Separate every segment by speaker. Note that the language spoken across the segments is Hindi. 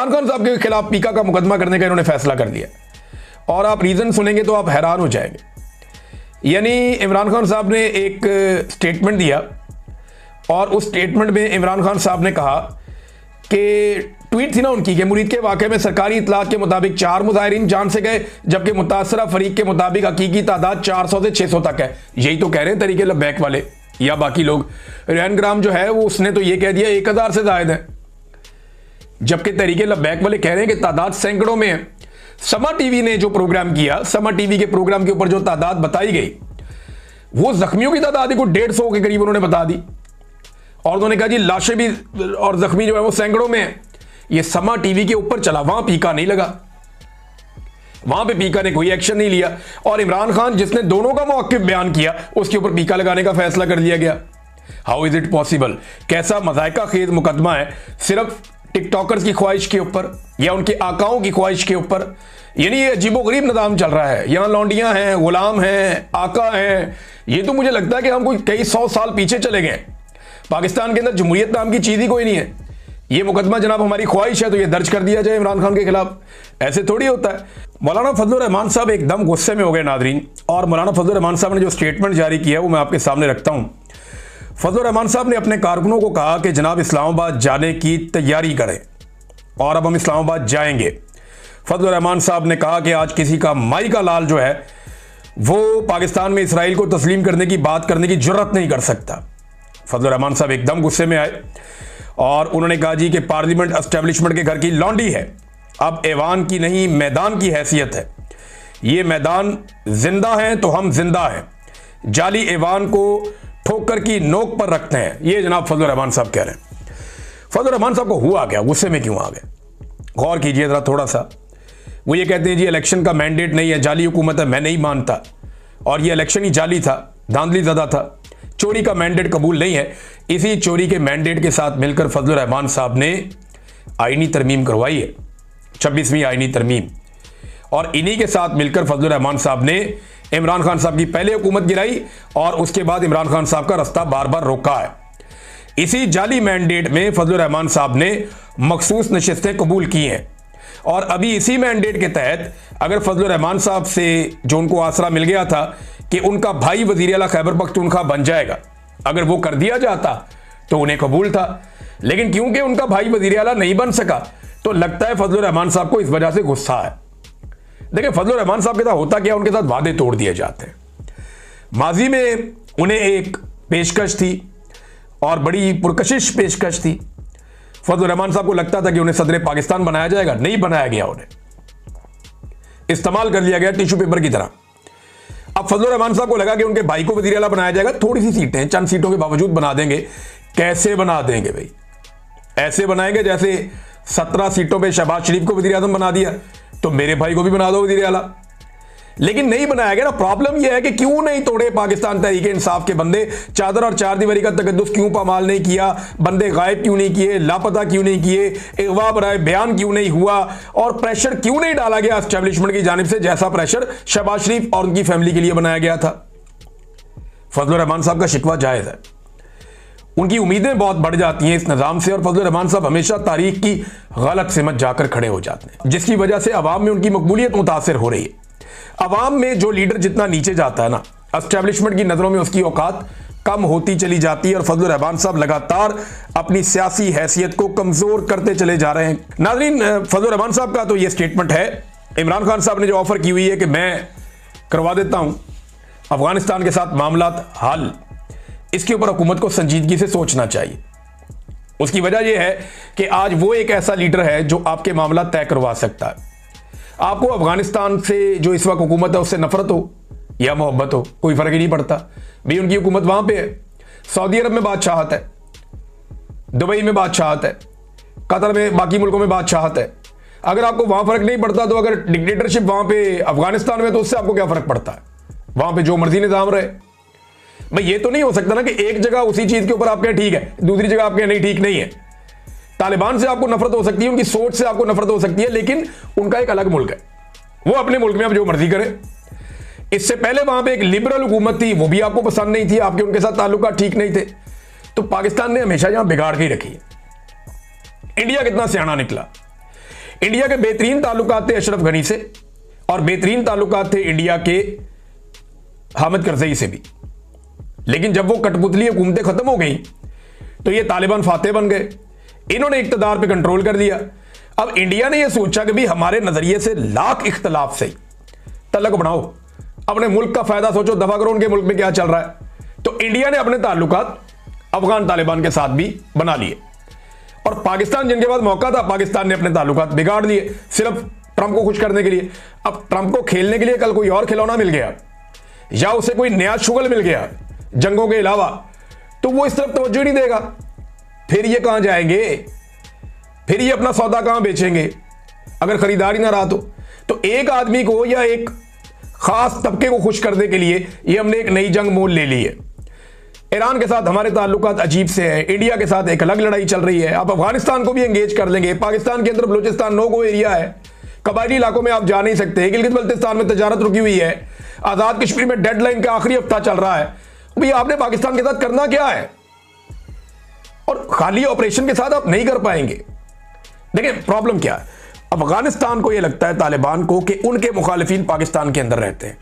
Speaker 1: इमरान खान साहब के खिलाफ पीका का मुकदमा करने का इन्होंने फैसला कर लिया और आप रीजन सुनेंगे तो आप हैरान हो जाएंगे। यानी इमरान खान साहब ने एक स्टेटमेंट दिया और उस स्टेटमेंट में इमरान खान साहब ने कहा कि ट्वीट थी ना उनकी कि मुरीद के वाक़े में सरकारी इतलात के मुताबिक 4 मुजाहिरीन जान से गए, जबकि मुतासरा फरीक के मुताबिक हकीकी तादाद 400 से 600 तक है। यही तो कह रहे हैं तरीके लब्बैक वाले या बाकी लोग। रेहान ग्राम जो है वो उसने तो ये कह दिया 1000 से ज़ायद है, जबकि तरीके लब्बैक वाले कह रहे हैं कि तादाद सैकड़ों में है। समा टीवी ने जो प्रोग्राम किया, समा टीवी के प्रोग्राम के ऊपर जो तादाद बताई गई वो जख्मियों की तादाद को 150 के करीब उन्होंने बता दी और उन्होंने कहा जी लाशें भी और जख्मी जो है वो सैकड़ों में है। ये समा टीवी के ऊपर चला, वहां पीका नहीं लगा, वहां पे पीका ने कोई एक्शन नहीं लिया और इमरान खान जिसने दोनों का मौक़िफ़ बयान किया उसके ऊपर पीका लगाने का फैसला कर लिया गया। How is it possible? कैसा मज़ाइका खेज मुकदमा है, सिर्फ टिकटॉकर्स की ख्वाहिश के ऊपर या उनके आकाओं की ख्वाहिश के ऊपर। यानी ये अजीबोगरीब निज़ाम चल रहा है, यहाँ लौंडियां हैं, गुलाम हैं, आका हैं। ये तो मुझे लगता है कि हम कोई कई 100 साल पीछे चले गए। पाकिस्तान के अंदर जमहूरियत नाम की चीज़ ही कोई नहीं है। ये मुकदमा जनाब हमारी ख्वाहिश है तो ये दर्ज कर दिया जाए इमरान खान के खिलाफ, ऐसे थोड़ी होता है। मौलाना फजलुर रहमान साहब एकदम गुस्से में हो गए नादरीन, और मौलाना फजलुर रहमान साहब ने जो स्टेटमेंट जारी किया वो मैं आपके सामने रखता हूँ। फजलुर रहमान साहब ने अपने कारकुनों को कहा कि जनाब इस्लामाबाद जाने की तैयारी करें और अब हम इस्लामाबाद जाएंगे। फजलुर रहमान साहब ने कहा कि आज किसी का माई का लाल जो है वो पाकिस्तान में इसराइल को तस्लीम करने की बात करने की जुर्रत नहीं कर सकता। फजलुर रहमान साहब एकदम गुस्से में आए और उन्होंने कहा जी कि पार्लियामेंट एस्टेब्लिशमेंट के घर की लौंडी है, अब ऐवान की नहीं मैदान की हैसियत है। ये मैदान जिंदा है तो हम जिंदा हैं, जाली ऐवान को ठोकर की नोक पर रखते हैं। ये जनाब फजलुर रहमान साहब कह रहे हैं। फजलुर रहमान साहब को हुआ क्या, गुस्से में क्यों आ गए, गौर कीजिए जरा थोड़ा सा। वो ये कहते हैं जी इलेक्शन का मैंडेट नहीं है, जाली हुकूमत है, मैं नहीं मानता, और ये इलेक्शन ही जाली था, धांधली ज़दा था, चोरी का मैंडेट कबूल नहीं है। इसी चोरी के मैंडेट के साथ मिलकर फजलुर रहमान साहब ने आईनी तरमीम करवाई है, 26वीं आईनी तरमीम, और इन्हीं के साथ मिलकर फजलुर रहमान साहब ने इमरान खान साहब की पहले हुकूमत गिराई और उसके बाद इमरान खान साहब का रास्ता बार बार रोका है। इसी जाली मैंडेट में फजलुर रहमान साहब ने मखसूस नशिस्तें कबूल की हैं और अभी इसी मैंडेट के तहत अगर फजलुर रहमान साहब से जो उनको आसरा मिल गया था कि उनका भाई वज़ीर आला खैबर पख्तूनख्वा बन जाएगा, अगर वो कर दिया जाता तो उन्हें कबूल था, लेकिन क्योंकि उनका भाई वज़ीर आला नहीं बन सका तो लगता है फजलुर रहमान साहब को इस वजह से गुस्सा है। देखिए फजलुर रहमान साहब के साथ होता क्या, उनके साथ वादे तोड़ दिए जाते हैं। माजी में उन्हें एक पेशकश थी और बड़ी पुरकशिश पेशकश थी। फजलुर रहमान साहब को लगता था कि उन्हें सदर पाकिस्तान बनाया जाएगा, नहीं बनाया गया, उन्हें इस्तेमाल कर लिया गया टिश्यू पेपर की तरह। अब फजलुर रहमान साहब को लगा कि उनके भाई को वज़ीर आला बनाया जाएगा, थोड़ी सी सीटें, चंद सीटों के बावजूद बना देंगे। कैसे बना देंगे भाई? ऐसे बनाएंगे जैसे 17 सीटों पे शहबाज शरीफ को वज़ीर आज़म बना दिया तो मेरे भाई को भी बना दो वज़ीर आला। लेकिन नहीं बनाया गया ना। प्रॉब्लम यह है कि क्यों नहीं तोड़े पाकिस्तान तहरीक इंसाफ के बंदे, चादर और चार दीवारी का तकद्दुस क्यों पामाल नहीं किया, बंदे गायब क्यों नहीं किए, लापता क्यों नहीं किए, अगवा बराए बयान क्यों नहीं हुआ, और प्रेशर क्यों नहीं डाला गया एस्टेब्लिशमेंट की जानिब से जैसा प्रेशर शहबाज शरीफ और उनकी फैमिली के लिए बनाया गया था। फजलुर रहमान साहब का शिकवा जायज़ है, उनकी उम्मीदें बहुत बढ़ जाती हैं इस निज़ाम से, और फजलुर रहमान साहब हमेशा तारीख की गलत सिमत जाकर खड़े हो जाते हैं, जिसकी वजह से अवाम में उनकी मकबूलियत मुतासर हो रही है। अवाम में जो लीडर जितना नीचे जाता है ना, एस्टेब्लिशमेंट की नज़रों में उसकी औकात कम होती चली जाती है और फजलुर रहमान साहब लगातार अपनी सियासी हैसियत को कमज़ोर करते चले जा रहे हैं। नाज़रीन, फजलुर रहमान साहब का तो ये स्टेटमेंट है। इमरान खान साहब ने जो ऑफ़र की हुई है कि मैं करवा देता हूँ अफगानिस्तान के साथ मामलात हल, इसके ऊपर हुकूमत को संजीदगी से सोचना चाहिए। उसकी वजह यह है कि आज वो एक ऐसा लीडर है जो आपके मामला तय करवा सकता है। आपको अफगानिस्तान से जो इस वक्त हुकूमत है उससे नफरत हो या मोहब्बत हो, कोई फर्क ही नहीं पड़ता भाई, उनकी हुकूमत वहां पे है। सऊदी अरब में बादशाहत है, दुबई में बादशाहत है, कतर में, बाकी मुल्कों में बादशाहत है। अगर आपको वहां फर्क नहीं पड़ता तो अगर डिक्टेटरशिप वहां पे अफगानिस्तान में, तो उससे आपको क्या फर्क पड़ता है? वहां पे जो मर्जी निजाम रहे भाई। ये तो नहीं हो सकता ना कि एक जगह उसी चीज के ऊपर आप कहें ठीक है, दूसरी जगह आप कहें नहीं ठीक नहीं है। तालिबान से आपको नफरत हो सकती है, उनकी सोच से आपको नफरत हो सकती है, लेकिन उनका एक अलग मुल्क है, वो अपने मुल्क में अब जो मर्जी करे। इससे पहले वहां पे एक लिबरल हुकूमत थी, वो भी आपको पसंद नहीं थी, आपके उनके साथ ताल्लुकात ठीक नहीं थे। तो पाकिस्तान ने हमेशा यहां बिगाड़ के ही रखी है। इंडिया कितना सियाना निकला। इंडिया के बेहतरीन ताल्लुकात थे अशरफ गनी से और बेहतरीन ताल्लुकात थे इंडिया के हामिद करजई से भी, लेकिन जब वो कठपुतली हुकूमतें खत्म हो गई तो ये तालिबान फाते बन गए, इन्होंने इक्तदार पे कंट्रोल कर लिया। अब इंडिया ने ये सोचा कि भी हमारे नजरिए से लाख इख्तलाफ से तल्लक बनाओ, अपने मुल्क का फायदा सोचो, दफा करो उनके मुल्क में क्या चल रहा है। तो इंडिया ने अपने ताल्लुकात अफगान तालिबान के साथ भी बना लिए और पाकिस्तान जिनके पास मौका था, पाकिस्तान ने अपने ताल्लुकात बिगाड़ दिए सिर्फ ट्रंप को खुश करने के लिए। अब ट्रंप को खेलने के लिए कल कोई और खिलौना मिल गया या उसे कोई नया शुगल मिल गया जंगों के अलावा, तो वो इस तरफ तवज्जो नहीं देगा। फिर ये कहां जाएंगे, फिर ये अपना सौदा कहां बेचेंगे अगर खरीदार ही ना रहा तो एक आदमी को या एक खास तबके को खुश करने के लिए ये हमने एक नई जंग मोल ले ली है। ईरान के साथ हमारे ताल्लुकात अजीब से हैं, इंडिया के साथ एक अलग लड़ाई चल रही है। आप अफगानिस्तान को भी एंगेज कर लेंगे, पाकिस्तान के अंदर बलूचिस्तान नो गो एरिया है, कबायली इलाकों में आप जा नहीं सकते, गिलगित बल्तिस्तान में तजारत रुकी हुई है, आजाद कश्मीर में डेडलाइन का आखिरी हफ्ता चल रहा है। भैया आपने पाकिस्तान के साथ करना क्या है, और खाली ऑपरेशन के साथ आप नहीं कर पाएंगे। देखिए प्रॉब्लम क्या है, अफगानिस्तान को यह लगता है तालिबान को कि उनके मुखालिफिन पाकिस्तान के अंदर रहते हैं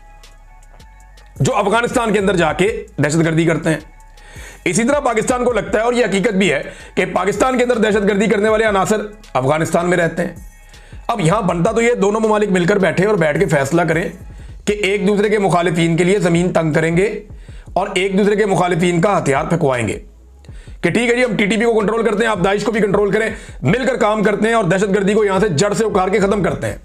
Speaker 1: जो अफगानिस्तान के अंदर जाके दहशतगर्दी करते हैं। इसी तरह पाकिस्तान को लगता है, और यह हकीकत भी है, कि पाकिस्तान के अंदर दहशतगर्दी करने वाले अनासर अफगानिस्तान में रहते हैं। अब यहां बनता तो ये दोनों ममालिक मिलकर बैठे और बैठ के फैसला करें कि एक दूसरे के मुखालिफिन के लिए जमीन तंग करेंगे और एक दूसरे के मुखालिफिन का हथियार फेंकवाएंगे कि ठीक है जी हम टीटीपी को कंट्रोल करते हैं, आप दाइश को भी कंट्रोल करें, मिलकर काम करते हैं और दहशतगर्दी को यहां से जड़ से उखाड़ के खत्म करते हैं।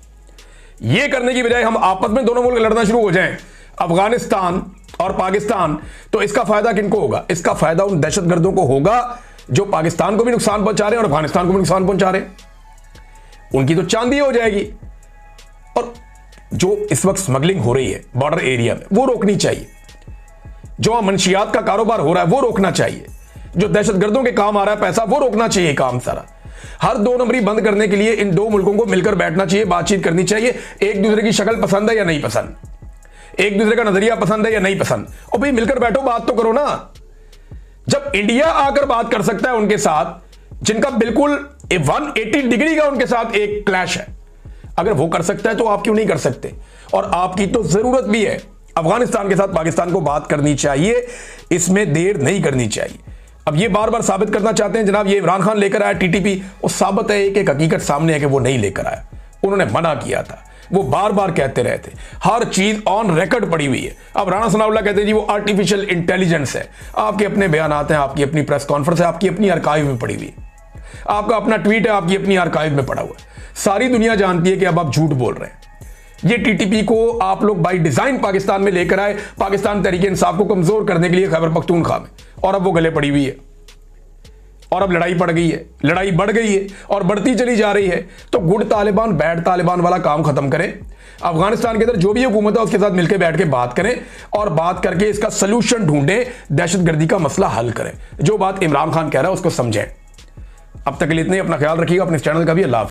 Speaker 1: यह करने की बजाय हम आपस में दोनों मुल्क लड़ना शुरू हो जाएं, अफगानिस्तान और पाकिस्तान, तो इसका फायदा किनको होगा? इसका फायदा उन दहशतगर्दों को होगा जो पाकिस्तान को भी नुकसान पहुंचा रहे हैं और अफगानिस्तान को भी नुकसान पहुंचा रहे हैं। उनकी तो चांदी हो जाएगी। और जो इस वक्त स्मगलिंग हो रही है बॉर्डर एरिया में वो रोकनी चाहिए, जो मंशियात का कारोबार हो रहा है वो रोकना चाहिए, जो दहशतगर्दों के काम आ रहा है पैसा वो रोकना चाहिए। काम सारा हर दो नंबरी बंद करने के लिए इन दो मुल्कों को मिलकर बैठना चाहिए, बातचीत करनी चाहिए, एक दूसरे की शक्ल पसंद है या नहीं पसंद, एक दूसरे का नजरिया पसंद है या नहीं पसंद, और भाई मिलकर बैठो बात तो करो ना। जब इंडिया आकर बात कर सकता है उनके साथ जिनका बिल्कुल 180 डिग्री का उनके साथ एक क्लैश है, अगर वो कर सकता है तो आप क्यों नहीं कर सकते? और आपकी तो जरूरत भी है, अफगानिस्तान के साथ पाकिस्तान को बात करनी चाहिए, इसमें देर नहीं करनी चाहिए। अब ये बार बार साबित करना चाहते हैं जनाब ये इमरान खान लेकर आया टीटीपी, वो साबित है एक हकीकत सामने है कि वो नहीं लेकर आया, उन्होंने मना किया था, वो बार बार कहते रहे थे, हर चीज ऑन रिकॉर्ड पड़ी हुई है। अब राणा सनाउल्लाह कहते हैं जी वो आर्टिफिशियल इंटेलिजेंस है, आपके अपने बयानात हैं, आपकी अपनी प्रेस कॉन्फ्रेंस है, आपकी अपनी आर्काइव में पड़ी हुई है, आपका अपना ट्वीट है, आपकी अपनी आर्काइव में पड़ा हुआ है, सारी दुनिया जानती है कि अब आप झूठ बोल रहे हैं। ये टीटीपी को आप लोग बाय डिजाइन पाकिस्तान में लेकर आए, पाकिस्तान तहरीक इंसाफ को कमजोर करने के लिए खैबर पख्तूनख्वा में, और अब वो गले पड़ी हुई है और अब लड़ाई पड़ गई है, लड़ाई बढ़ गई है और बढ़ती चली जा रही है। तो गुड तालिबान बैड तालिबान वाला काम खत्म करें, अफगानिस्तान के अंदर जो भी हुकूमत है उसके साथ मिलकर बैठ के बात करें और बात करके इसका सलूशन ढूंढें, दहशतगर्दी का मसला हल करें। जो बात इमरान खान कह रहा है उसको समझें। अब तक के लिए इतने, अपना ख्याल रखिएगा, अपने चैनल का भी। अल्लाह।